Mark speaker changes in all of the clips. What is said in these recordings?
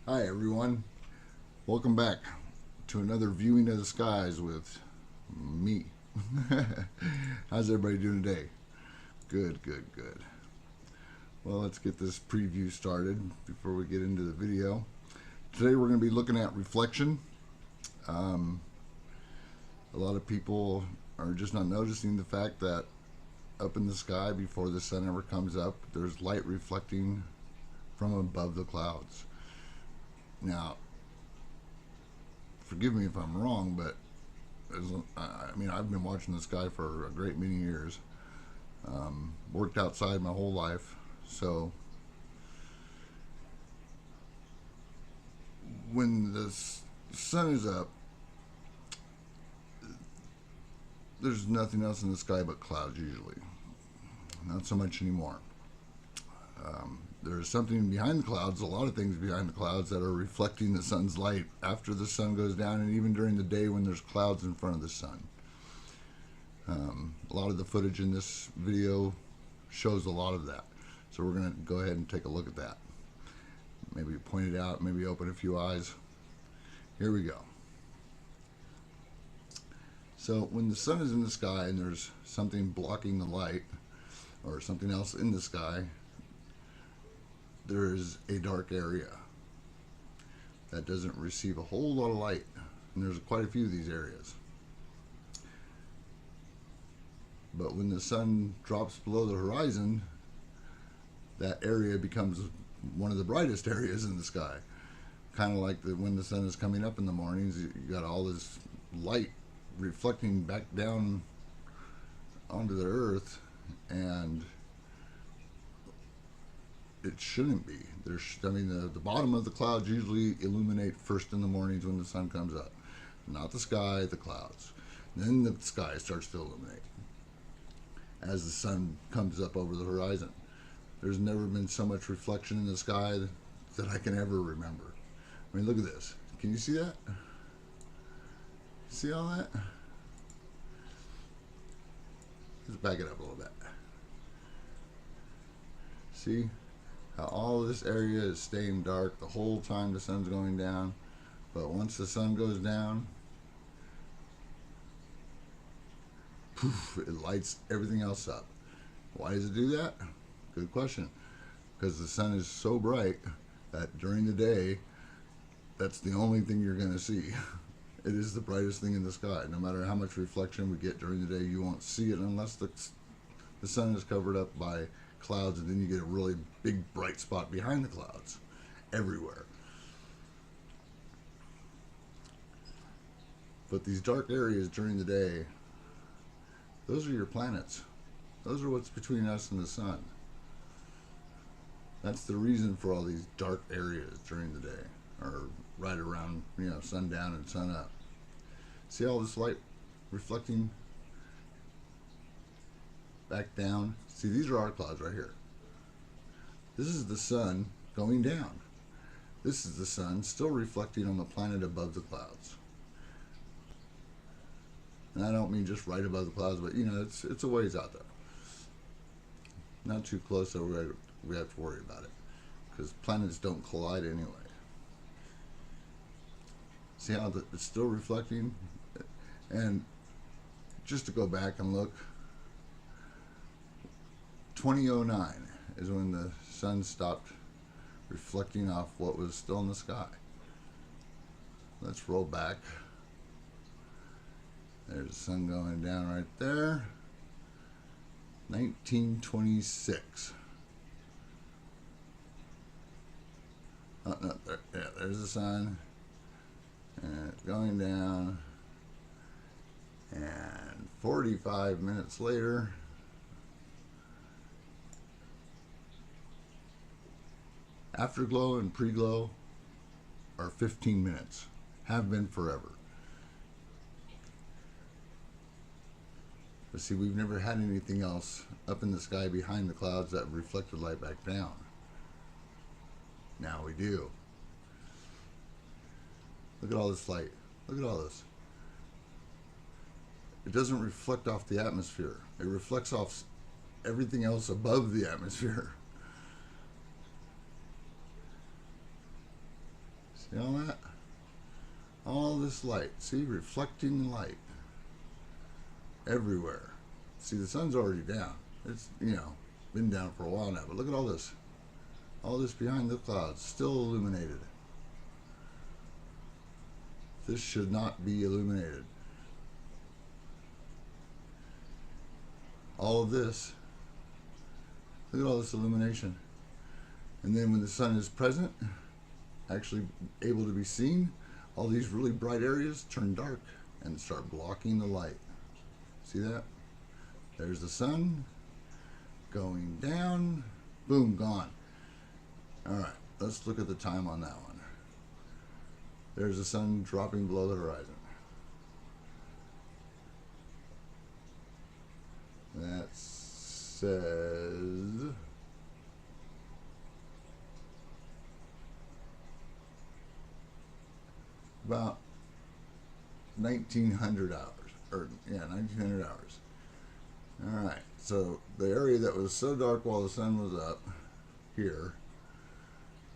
Speaker 1: Hi everyone, welcome back to another viewing of the skies with me. How's everybody doing today? Good, good, good. Well, let's get this preview started before we get into the video. Today we're going to be looking at reflection. A lot of people are just not noticing the fact that up in the sky before the sun ever comes up, there's light reflecting from above the clouds. Now, forgive me if I'm wrong, but I've been watching the sky for a great many years. Worked outside my whole life, so when the sun is up, there's nothing else in the sky but clouds usually. Not so much anymore. There's something behind the clouds, a lot of things behind the clouds that are reflecting the sun's light after the sun goes down and even during the day when there's clouds in front of the sun. A lot of the footage in this video shows a lot of that. So we're going to go ahead and take a look at that. Maybe point it out, maybe open a few eyes. Here we go. So when the sun is in the sky and there's something blocking the light or something else in the sky, there is a dark area that doesn't receive a whole lot of light, and there's quite a few of these areas. But when the sun drops below the horizon, that area becomes one of the brightest areas in the sky. Kind of like when the sun is coming up in the mornings, you got all this light reflecting back down onto the earth, and it shouldn't be. The bottom of the clouds usually illuminate first in the mornings when the sun comes up. Not the sky, the clouds. Then the sky starts to illuminate as the sun comes up over the horizon. There's never been so much reflection in the sky that I can ever remember. I mean, look at this. Can you see that? See all that? Let's back it up a little bit. See how all this area is staying dark the whole time the sun's going down, but once the sun goes down, poof, it lights everything else up. Why does it do that? Good question. Because the sun is so bright that during the day, that's the only thing you're going to see. It is the brightest thing in the sky. No matter how much reflection we get during the day, you won't see it unless the sun is covered up by clouds, and then you get a really big bright spot behind the clouds everywhere. But these dark areas during the day, those are your planets. Those are what's between us and the sun. That's the reason for all these dark areas during the day, or right around, sundown and sun up. See all this light reflecting back down? See, these are our clouds right here. This is the sun going down. This is the sun still reflecting on the planet above the clouds. And I don't mean just right above the clouds, but it's a ways out there. Not too close that we have to worry about it, because planets don't collide anyway. See how it's still reflecting? And just to go back and look, 2009 is when the sun stopped reflecting off what was still in the sky. Let's roll back. There's the sun going down right there. 1926. Oh, no, there's the sun. And it's going down. And 45 minutes later, afterglow and preglow are 15 minutes. Have been forever. But see, we've never had anything else up in the sky behind the clouds that reflected light back down. Now we do. Look at all this light. Look at all this. It doesn't reflect off the atmosphere. It reflects off everything else above the atmosphere. See all that? All this light. See, reflecting light everywhere. See, the sun's already down. It's, been down for a while now, but look at all this. All this behind the clouds, still illuminated. This should not be illuminated. All of this, look at all this illumination. And then when the sun is present, actually able to be seen, all these really bright areas turn dark and start blocking the light. See that? There's the sun going down, boom, gone. All right, let's look at the time on that one. There's the sun dropping below the horizon. That says about 1900 hours, or 1900 hours. All right, so the area that was so dark while the sun was up, here,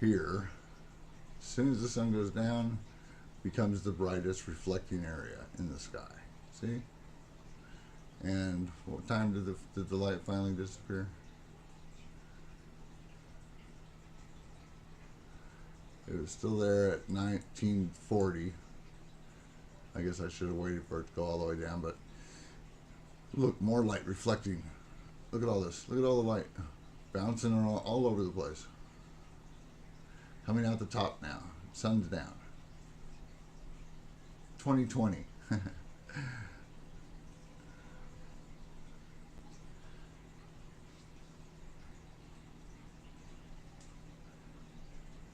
Speaker 1: as soon as the sun goes down, becomes the brightest reflecting area in the sky. See? And what time did the light finally disappear? It was still there at 1940. I guess I should have waited for it to go all the way down, but look, more light reflecting. Look at all this. Look at all the light bouncing all over the place. Coming out the top now. Sun's down. 2020.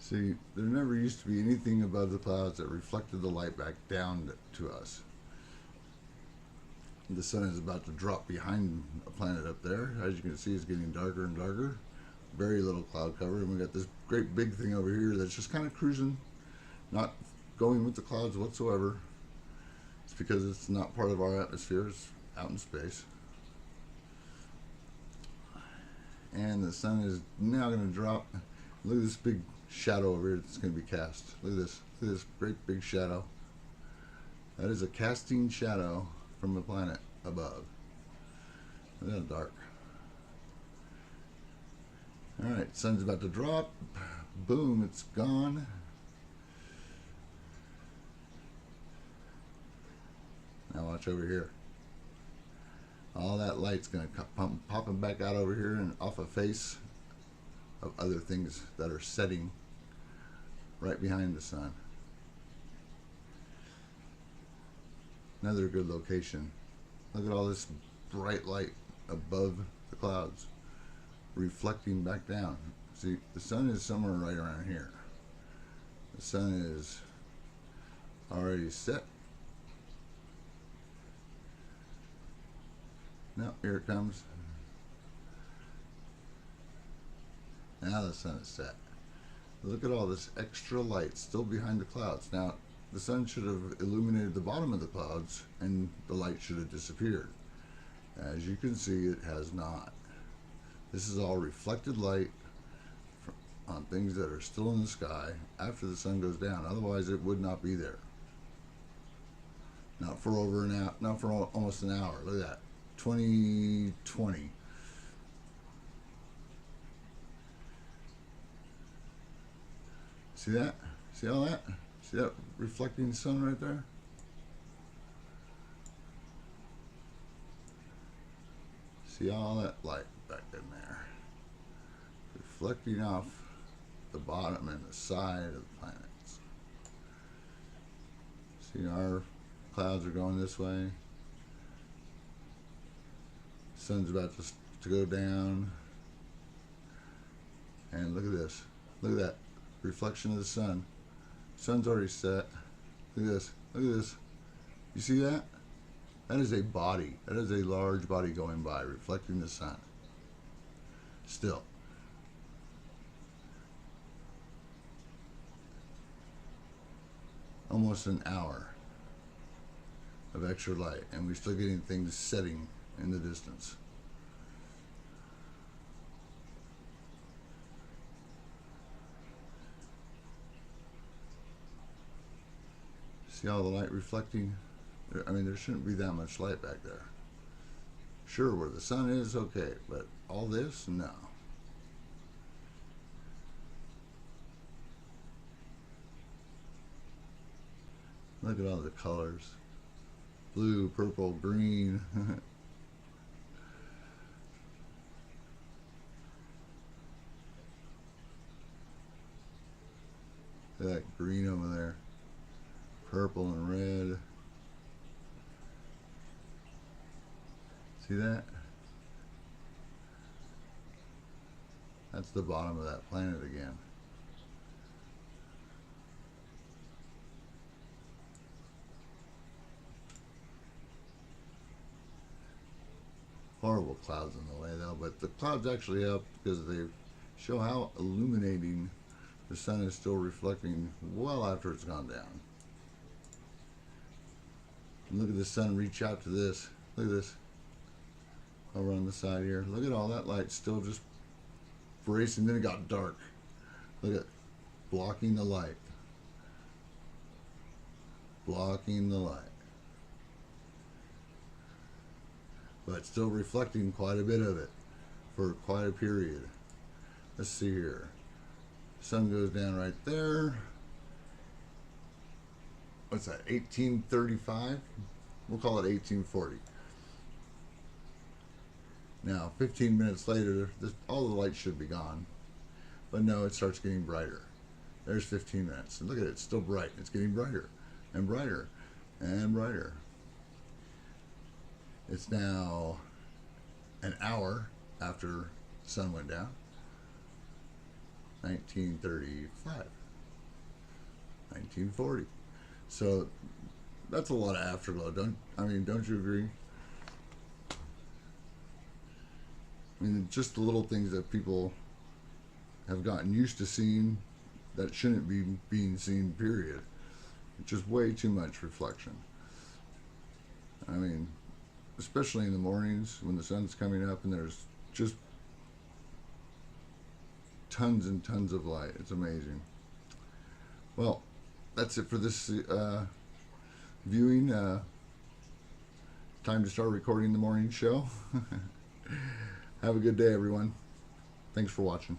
Speaker 1: See, there never used to be anything above the clouds that reflected the light back down to us. The sun is about to drop behind a planet up there. As you can see, it's getting darker and darker. Very little cloud cover, and we got this great big thing over here that's just kind of cruising, not going with the clouds whatsoever. It's because it's not part of our atmosphere. It's out in space. And the sun is now going to drop. Look at this big shadow over here that's going to be cast. Look at this. Look at this great big shadow. That is a casting shadow from the planet above. Look how dark. Alright, sun's about to drop. Boom, it's gone. Now watch over here. All that light's going to popping back out over here and off a face of other things that are setting right behind the sun. Another good location. Look at all this bright light above the clouds reflecting back down. See, the sun is somewhere right around here. The sun is already set. No, here it comes. Now the sun is set. Look at all this extra light still behind the clouds. Now, the sun should have illuminated the bottom of the clouds and the light should have disappeared. As you can see, it has not. This is all reflected light on things that are still in the sky after the sun goes down. Otherwise, it would not be there. Not for over an hour, not for almost an hour. Look at that. 2020. See that? See all that? See that reflecting sun right there? See all that light back in there, reflecting off the bottom and the side of the planets. See, our clouds are going this way. Sun's about to go down. And look at this. Look at that reflection of the sun. Sun's already set. Look at this. Look at this. You see that? That is a body. That is a large body going by, reflecting the sun. Still. Almost an hour of extra light, and we're still getting things setting in the distance. See all the light reflecting? I mean, there shouldn't be that much light back there. Sure, where the sun is, okay, but all this, no. Look at all the colors. Blue, purple, green. Look at that green over there. Purple and red. See that? That's the bottom of that planet again. Horrible clouds in the way though, but the clouds actually help because they show how illuminating the sun is still reflecting well after it's gone down. And look at the sun reach out to this. Look at this. Over on the side here. Look at all that light still just racing. Then it got dark. Look at blocking the light. Blocking the light. But still reflecting quite a bit of it for quite a period. Let's see here. Sun goes down right there. What's that? 1835? We'll call it 1840. Now, 15 minutes later, all the light should be gone. But no, it starts getting brighter. There's 15 minutes. And look at it, it's still bright. It's getting brighter and brighter and brighter. It's now an hour after the sun went down. 1935. 1940. So that's a lot of afterglow. Don't you agree? I mean, just the little things that people have gotten used to seeing that shouldn't be being seen, period. It's just way too much reflection. I mean, especially in the mornings when the sun's coming up and there's just tons and tons of light. It's amazing. Well, that's it for this viewing. Time to start recording the morning show. Have a good day, everyone. Thanks for watching.